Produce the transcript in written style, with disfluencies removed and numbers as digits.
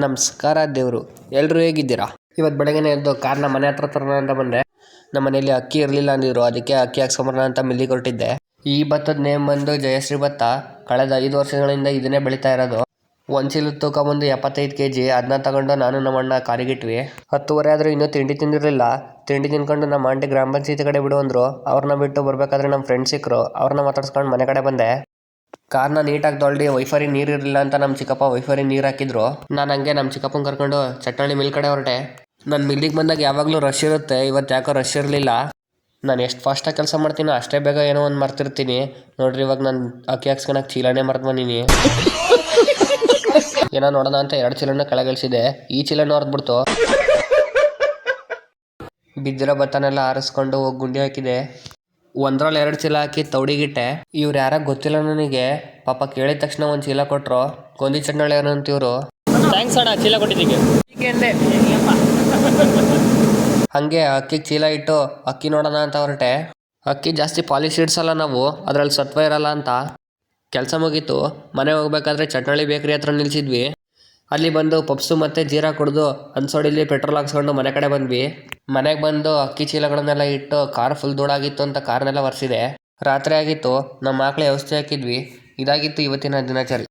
ನಮಸ್ಕಾರ ದೇವರು, ಎಲ್ಲರೂ ಹೇಗಿದ್ದೀರಾ? ಇವತ್ತು ಬೆಳಗ್ಗೆನೇ ಎದ್ದು ಕಾರ್ನ ಮನೆ ಹತ್ರ ತರೋಣ ಅಂತ ಬಂದೆ. ನಮ್ಮ ಮನೇಲಿ ಅಕ್ಕಿ ಇರಲಿಲ್ಲ ಅಂದಿದ್ರು, ಅದಕ್ಕೆ ಅಕ್ಕಿ ಹಾಕ್ಸ್ಕೊಂಬರೋಣ ಅಂತ ಮಿಲ್ಲಿಗೆ ಹೊರಟಿದ್ದೆ. ಈ ಭತ್ತದ ನೇಮ್ ಬಂದು ಜಯಶ್ರೀ ಭತ್ತ. ಕಳೆದ 5 ವರ್ಷಗಳಿಂದ ಇದನ್ನೇ ಬೆಳೀತಾ ಇರೋದು. ಒಂದು ಚೀಲದ ತೂಕ ಬಂದು 75 kg. ಅದನ್ನ ತಗೊಂಡು ನಾನು ನಮ್ಮ ಅಣ್ಣ ಕಾರಿಗಿಟ್ವಿ. 10:30 ಆದರೂ ಇನ್ನೂ ತಿಂಡಿ ತಿಂದಿರಲಿಲ್ಲ. ತಿಂಡಿ ತಿನ್ಕೊಂಡು ನಮ್ಮ ಆಂಟಿ ಗ್ರಾಮ ಪಂಚಾಯತಿ ಕಡೆ ಬಿಡು ಅಂದರು. ಅವ್ರನ್ನ ಬಿಟ್ಟು ಬರಬೇಕಾದ್ರೆ ನಮ್ಮ ಫ್ರೆಂಡ್ ಸಿಕ್ಕರು. ಅವ್ರನ್ನ ಮಾತಾಡ್ಸ್ಕೊಂಡು ಮನೆ ಕಡೆ ಬಂದೆ. ಕಾರ್ನ ನೀಟಾಗಿ ತೊಳ್ದು ವೈಫರಿ ನೀರು ಇರಲಿಲ್ಲ ಅಂತ ನಮ್ಮ ಚಿಕ್ಕಪ್ಪ ವೈಫರಿ ನೀರು ಹಾಕಿದ್ರು. ನಾನು ಹಂಗೆ ನಮ್ಮ ಚಿಕ್ಕಪ್ಪನ ಕರ್ಕೊಂಡು ಚಟ್ಟಳ್ಳಿ ಮಿಲ್ ಕಡೆ ಹೊರಟೆ. ನಾನು ಮಿಲ್ಲಿಗೆ ಬಂದಾಗ ಯಾವಾಗಲೂ ರಶ್ ಇರುತ್ತೆ, ಇವತ್ತು ಯಾಕೋ ರಶ್ ಇರಲಿಲ್ಲ. ನಾನು ಎಷ್ಟು ಫಾಸ್ಟಾಗಿ ಕೆಲಸ ಮಾಡ್ತೀನೋ ಅಷ್ಟೇ ಬೇಗ ಏನೋ ಒಂದು ಮರ್ತಿರ್ತೀನಿ. ನೋಡ್ರಿ, ಇವಾಗ ನಾನು ಅಕ್ಕಿ ಹಾಕ್ಸ್ಕೊಳಕ್ಕೆ ಚೀಲನೇ ಮರ್ತು ಬಂದೀನಿ. ಏನೋ ನೋಡೋಣ ಅಂತ 2 ಚೀಲನ ಕೆಳಗಿಳಿಸಿದೆ. ಈ ಚೀಲನೂ ಹೊರದ್ಬಿಡ್ತು. ಬಿದ್ದಿರೋ ಭತ್ತನೆಲ್ಲ ಆರಿಸ್ಕೊಂಡು ಹೋಗಿ ಗುಂಡಿ ಹಾಕಿದೆ. 1ರಲ್ಲಿ 2 ಚೀಲ ಹಾಕಿ ತೌಡಿಗಿಟ್ಟೆ. ಇವ್ರು ಯಾರ ಗೊತ್ತಿಲ್ಲ ನನಗೆ. ಪಾಪ ಕೇಳಿದ ತಕ್ಷಣ ಒಂದು ಚೀಲ ಕೊಟ್ಟರು. ಗೊಂದಿ ಚಟ್ನಳ್ಳಿ ಅಂತ ಇವರು. ಥ್ಯಾಂಕ್ಸ್ ಅಣ್ಣ, ಚೀಲ ಕೊಟ್ಟಿದ್ದೀವಿ. ಹಾಗೆ ಅಕ್ಕಿಗೆ ಚೀಲ ಇಟ್ಟು ಅಕ್ಕಿ ನೋಡೋಣ ಅಂತ ಹೊರಟೆ. ಅಕ್ಕಿ ಜಾಸ್ತಿ ಪಾಲಿಶ್ ಇಡ್ಸಲ್ಲ ನಾವು, ಅದರಲ್ಲಿ ಸತ್ವ ಇರಲ್ಲ ಅಂತ. ಕೆಲಸ ಮುಗೀತು. ಮನೆ ಹೋಗ್ಬೇಕಾದ್ರೆ ಚಟ್ನಳ್ಳಿ ಬೇಕ್ರಿ ಹತ್ರ ನಿಲ್ಸಿದ್ವಿ. ಅಲ್ಲಿ ಬಂದು ಪಪ್ಸು ಮತ್ತು ಜೀರಾ ಕುಡಿದು ಅನ್ಸೋಡಿಲಿ ಪೆಟ್ರೋಲ್ ಹಾಕ್ಸ್ಕೊಂಡು ಮನೆ ಕಡೆ ಬಂದ್ವಿ. ಮನೆಗೆ ಬಂದು ಅಕ್ಕಿ ಚೀಲಗಳನ್ನೆಲ್ಲ ಇಟ್ಟು ಕಾರ್ ಫುಲ್ ಧೂಳಾಗಿತ್ತು ಅಂತ ಕಾರ್ನೆಲ್ಲ ಒರೆಸಿದೆ. ರಾತ್ರಿ ಆಗಿತ್ತು. ನಮ್ಮ ಆಕಳಿಗೆ ಔಷಧಿ ಹಾಕಿದ್ವಿ. ಇದಾಗಿತ್ತು ಇವತ್ತಿನ ದಿನಚರಿ.